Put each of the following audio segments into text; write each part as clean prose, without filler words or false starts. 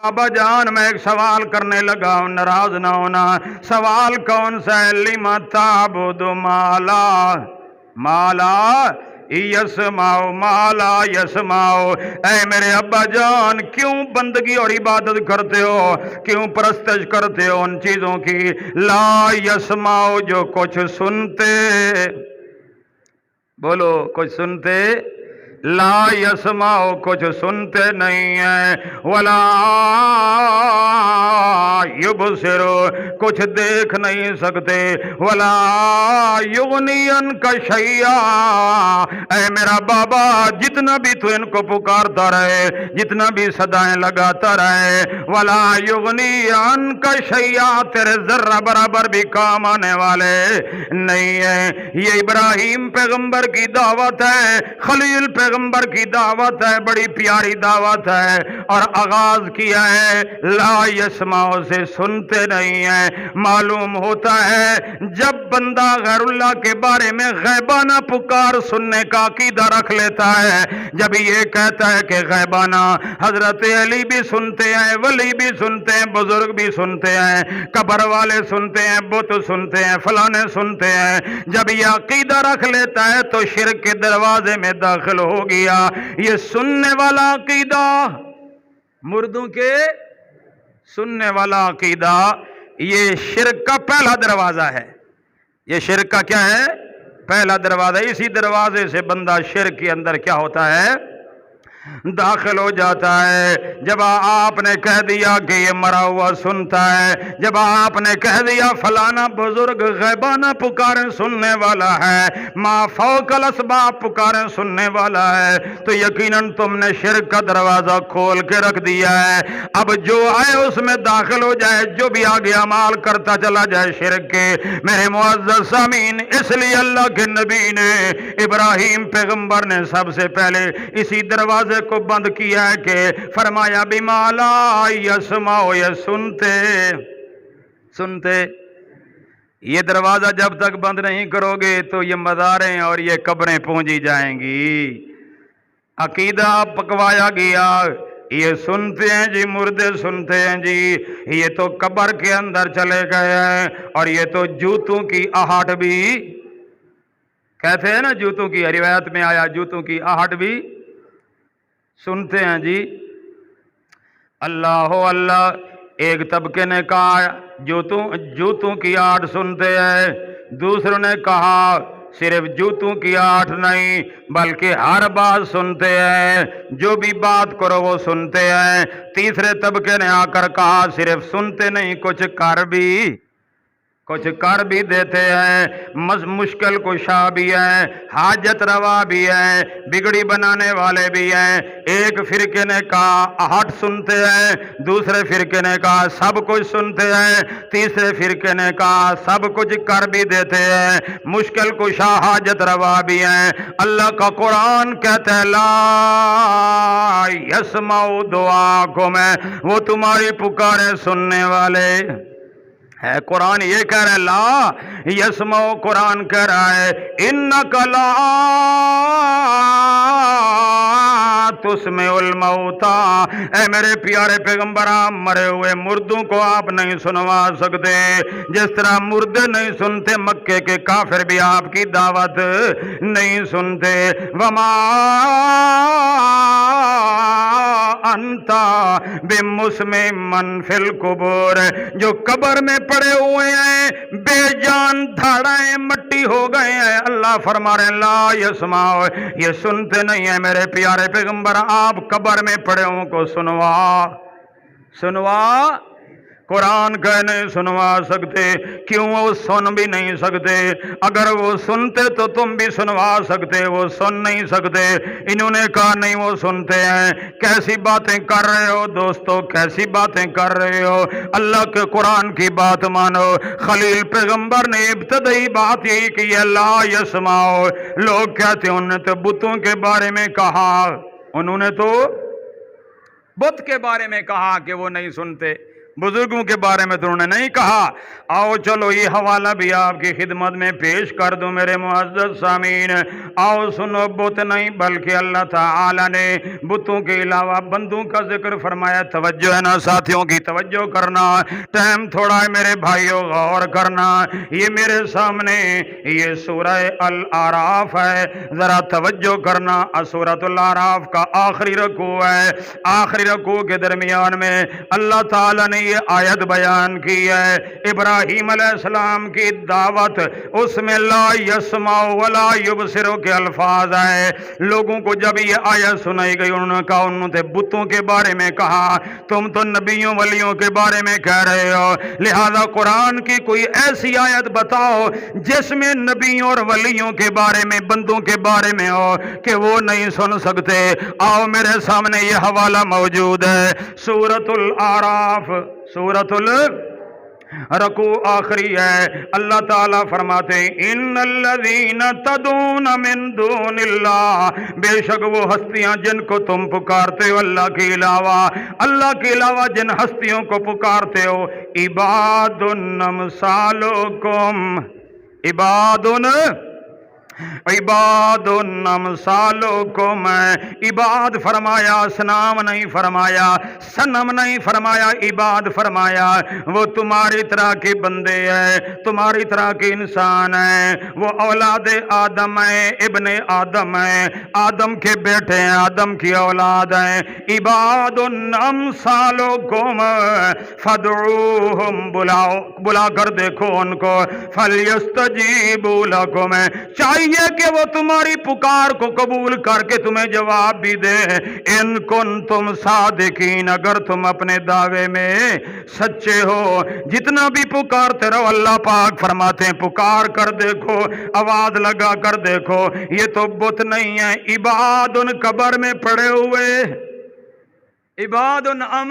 ابا جان میں ایک سوال کرنے لگا ہوں، ناراض نہ ہونا۔ سوال کون سا ہے؟ لما تعبد مالا مالا یسماؤ مالا یسماؤ۔ اے میرے ابا جان کیوں بندگی اور عبادت کرتے ہو، کیوں پرستش کرتے ہو ان چیزوں کی لا یسماؤ جو کچھ سنتے، بولو کچھ سنتے، لا یسماؤ کچھ سنتے نہیں ہیں، ولا یبصرو کچھ دیکھ نہیں سکتے، ولا یغنی عنک شیئا۔ اے میرا بابا جتنا بھی تو ان کو پکارتا رہے، جتنا بھی صدائیں لگاتا رہے، ولا یغنی عنک شیئا تیرے ذرہ برابر بھی کام آنے والے نہیں ہیں۔ یہ ابراہیم پیغمبر کی دعوت ہے، خلیل پیغمبر کی دعوت ہے، بڑی پیاری دعوت ہے، اور آغاز کیا ہے لا یسمعو سے، سنتے نہیں ہیں۔ معلوم ہوتا ہے جب بندہ غیر اللہ کے بارے میں غیبانہ پکار سننے کا عقیدہ رکھ لیتا ہے، جب یہ کہتا ہے کہ غیبانہ حضرت علی بھی سنتے ہیں، ولی بھی سنتے ہیں، بزرگ بھی سنتے ہیں، قبر والے سنتے ہیں، بت سنتے ہیں، فلانے سنتے ہیں، جب یہ عقیدہ رکھ لیتا ہے تو شرک کے دروازے میں داخل ہو گیا۔ یہ سننے والا عقیدہ، مردوں کے سننے والا عقیدہ، یہ شرک کا پہلا دروازہ ہے۔ یہ شرک کا کیا ہے؟ پہلا دروازہ۔ اسی دروازے سے بندہ شرک کے اندر کیا ہوتا ہے؟ داخل ہو جاتا ہے۔ جب آپ نے کہہ دیا کہ یہ مرا ہوا سنتا ہے، جب آپ نے کہہ دیا فلانا بزرگ غیبانہ پکاریں سننے والا ہے، ما فوق الاسباب پکاریں سننے والا ہے، تو یقیناً تم نے شرک کا دروازہ کھول کے رکھ دیا ہے۔ اب جو آئے اس میں داخل ہو جائے، جو بھی آگے اعمال کرتا چلا جائے شرک کے۔ میرے معزز سامعین، اس لیے اللہ کے نبی نے، ابراہیم پیغمبر نے سب سے پہلے اسی دروازے کو بند کیا ہے کہ فرمایا بما لا یسمعو، یہ سنتے۔ یہ دروازہ جب تک بند نہیں کرو گے تو یہ مزاریں اور یہ قبریں پونجی جائیں گی۔ عقیدہ پکوایا گیا، یہ سنتے ہیں جی، مردے سنتے ہیں جی، یہ تو قبر کے اندر چلے گئے ہیں، اور یہ تو جوتوں کی آہٹ بھی کہتے ہیں نا، جوتوں کی روایت میں آیا جوتوں کی آہٹ بھی سنتے ہیں جی۔ اللہ اللہ، ایک طبقے نے کہا جوتوں کی آہٹ سنتے ہیں، دوسروں نے کہا صرف جوتوں کی آہٹ نہیں بلکہ ہر بات سنتے ہیں، جو بھی بات کرو وہ سنتے ہیں۔ تیسرے طبقے نے آ کر کہا صرف سنتے نہیں، کچھ کر بھی دیتے ہیں، مشکل کشا بھی ہیں، حاجت روا بھی ہیں، بگڑی بنانے والے بھی ہیں۔ ایک فرقے نے کہا آہٹ سنتے ہیں، دوسرے فرقے نے کہا سب کچھ سنتے ہیں، تیسرے فرقے نے کہا سب کچھ کر بھی دیتے ہیں، مشکل کشا حاجت روا بھی ہیں۔ اللہ کا قرآن کہتا ہے لا یسمعو دعاکم، وہ تمہاری پکاریں سننے والے ہے۔ قرآن یہ کہہ رہا ہے لا یسمعو، قرآن کہہ رہا ہے انک لا تسمع الموتى، اے میرے پیارے پیغمبر، آپ مرے ہوئے مردوں کو آپ نہیں سنوا سکتے، جس طرح مردے نہیں سنتے، مکے کے کافر بھی آپ کی دعوت نہیں سنتے۔ وما انت بمسمع من فی القبور، جو قبر میں پڑے ہوئے ہیں، بے جان دھاڑیں مٹی ہو گئے ہیں، اللہ فرما رہے ہیں لا یسمعو، یہ سنتے نہیں ہیں میرے پیارے پیغمبر، آپ قبر میں پڑے ہوں کو سنوا قرآن کا نہیں سنوا سکتے۔ کیوں؟ وہ سن بھی نہیں سکتے، اگر وہ سنتے تو تم بھی سنوا سکتے، وہ سن نہیں سکتے۔ انہوں نے کہا نہیں وہ سنتے ہیں۔ کیسی باتیں کر رہے ہو دوستو، کیسی باتیں کر رہے ہو؟ اللہ کے قرآن کی بات مانو۔ خلیل پیغمبر نے ابتدائی بات یہی کی ہے لا یسمعو۔ لوگ کہتے ہیں انہوں نے تو بتوں کے بارے میں کہا، انہوں نے تو بت کے بارے میں کہا کہ وہ نہیں سنتے، बुजुर्गों के बारे में तो उन्होंने नहीं कहा। आओ चलो ये हवाला भी आपकी खिदमत में पेश कर दूं मेरे मुअज़्ज़ज़ सामीन। आओ सुनो, बुत नहीं बल्कि अल्लाह ताला ने बुतों के अलावा बंदों का जिक्र फरमाया। तवज्जो है ना साथियों की, तवज्जो करना, टाइम थोड़ा है मेरे भाइयों, गौर करना। ये मेरे सामने ये सूरह अल आराफ है, जरा तवज्जो करना। सूरतुल आराफ का आखिरी रकू है, आखिरी रकू के दरमियान में अल्लाह ताला ने ये आयत बयान की है। इब्राहीम अलैहिस्सलाम की दावत, उसमें ला यस्माउ वला युबसिरु के अल्फाज है। लोगों को जब ये आयत सुनाई गई, उन्होंने कहा, उन्होंने बुतों के बारे में कहा, तुम तो नबियों वलियों के बारे में कह रहे हो, लिहाजा कुरान की कोई ऐसी आयत बताओ जिसमें नबियों और वलियों के बारे में, बंदों के बारे में हो कि वो नहीं सुन सकते। आओ मेरे सामने ये हवाला मौजूद है, सूरतुल आराफ, सूरतुल रकू आखिरी है। अल्लाह ताला फरमाते इन्नल्लज़ीना तदूना मिन दूनिल्लाह, बेशक वो हस्तियां जिनको तुम पुकारते हो अल्लाह के अलावा, अल्लाह के अलावा जिन हस्तियों को पुकारते हो, इबादुन अमसालुकुम, इबादुन इबादुन अमसालुकुम, इबाद फरमाया, सनाम नहीं फरमाया, सनम नहीं फरमाया, इबाद फरमाया। वो तुम्हारी तरह के बंदे हैं, तुम्हारी तरह के इंसान हैं, वो औलाद आदम है, इब्ने आदम है, आदम के बेटे हैं, आदम की औलाद हैं। इबादुन अमसालुकुम फदऊहुम, बुलाओ, बुला कर देखो उनको, फलयस्तजीबू लकुम, चाहिए कि वो तुम्हारी पुकार को कबूल करके तुम्हें जवाब भी दे। इन कुंतुम सादिकीन, अगर तुम अपने दावे में सच्चे हो। जितना भी पुकारते रहो, अल्लाह पाक फरमाते हैं पुकार कर देखो, आवाज लगा कर देखो। ये तो बुत नहीं है, इबादुन कब्र में पड़े हुए, इबादुन अम,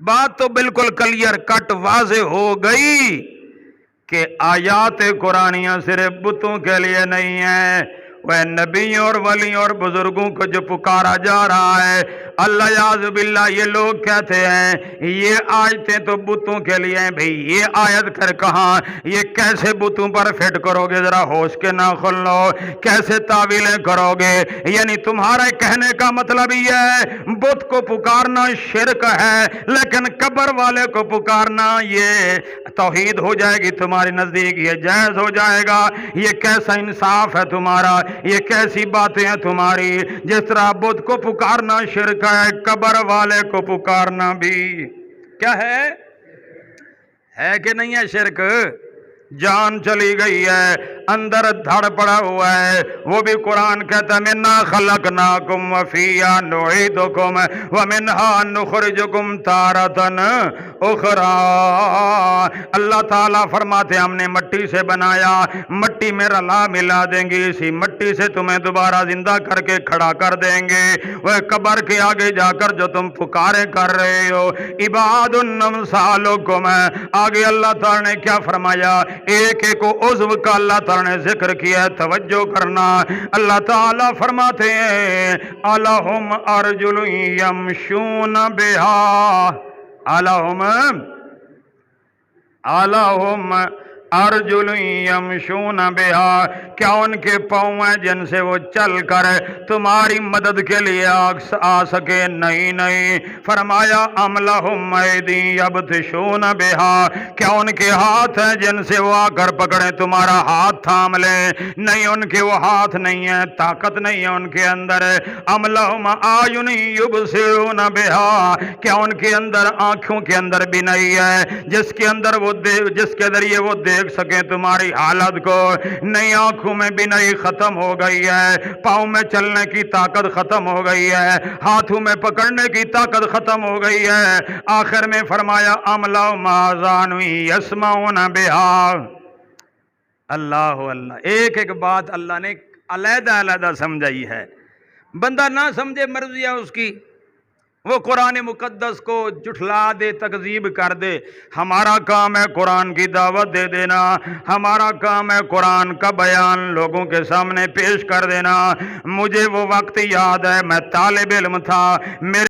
बात तो बिल्कुल क्लियर कट वाज़े हो गई कि आयात कुरानियाँ सिर्फ बुतों के लिए नहीं है, वह नबियों और वलियों और बुजुर्गों को जो पुकारा जा रहा है। अल्लाह याज़ बिल्ला, ये लोग कहते हैं ये आयतें तो बुतों के लिए हैं। भाई ये आयत कर कहाँ, ये कैसे बुतों पर फिट करोगे, जरा होश के ना खुल लो, कैसे तावीलें करोगे। यानी तुम्हारे कहने का मतलब ये है बुत को पुकारना शिरक है, लेकिन कब्र वाले को पुकारना ये तौहीद हो जाएगी तुम्हारे नजदीक, ये जायज हो जाएगा। ये कैसा इंसाफ है तुम्हारा, ये कैसी बातें हैं तुम्हारी। जिस तरह बुत को पुकारना शिरक है, कब्र वाले को पुकारना भी क्या है कि नहीं है शिरक। जान चली गई है, अंदर धड़ पड़ा हुआ है। वो भी कुरान कहता है मिन्ना खलकनाकुम व फीहा नुईदुकुम व मिन्हा नुखरिजुकुम तारतन उखरा। अल्लाह ताला फरमाते हमने मट्टी से बनाया, मट्टी में रला मिला देंगे, इसी मट्टी से तुम्हें दोबारा जिंदा करके खड़ा कर देंगे। वह कब्र के आगे जाकर जो तुम पुकारे कर रहे हो, इबादुन अमसालुकुम। आगे अल्लाह ताला ने क्या फरमाया, एक एक उज़्व का अल्लाह ताला ने जिक्र किया। तवज्जो करना, अल्लाह ताला फरमाते हैं अलहुम अर्जुलुन यमशून बिहा, अलहुम अर्जुलुन यमशून बिहा, क्या उनके पाँव हैं जिनसे वो चल कर तुम्हारी मदद के लिए आ सके। नहीं नहीं, फरमाया अमलहुम ऐदी यबतशून बिहा, क्या उनके हाथ हैं जिनसे वो आकर पकड़े तुम्हारा हाथ थाम ले। नहीं, उनके वो हाथ नहीं है, ताकत नहीं है उनके अंदर। अमलहुम आयुन युबसिरून बिहा, क्या उनके अंदर आंखों के अंदर भी नहीं है जिसके अंदर वो जिसके जरिए वो देख सके तुम्हारी हालत को। नहीं, आंखों में भी नहीं खत्म हो गई है, पाँव में चलने की ताकत खत्म हो गई है, हाथों में पकड़ने की ताकत खत्म हो गई है। आखिर में फरमाया अमला माजान यसमाउन बिहा। अल्लाह अल्लाह, एक एक बात अल्लाह ने अलहदा अलहदा समझाई है। बंदा ना समझे मर्जी है उसकी, वो कुरान मुकद्दस को जुठला दे, तकजीब कर दे। हमारा काम है कुरान की दावत दे देना, हमारा काम है कुरान का बयान लोगों के सामने पेश कर देना। मुझे वो वक्त याद है, मैं तालिब इल्म था, मेरे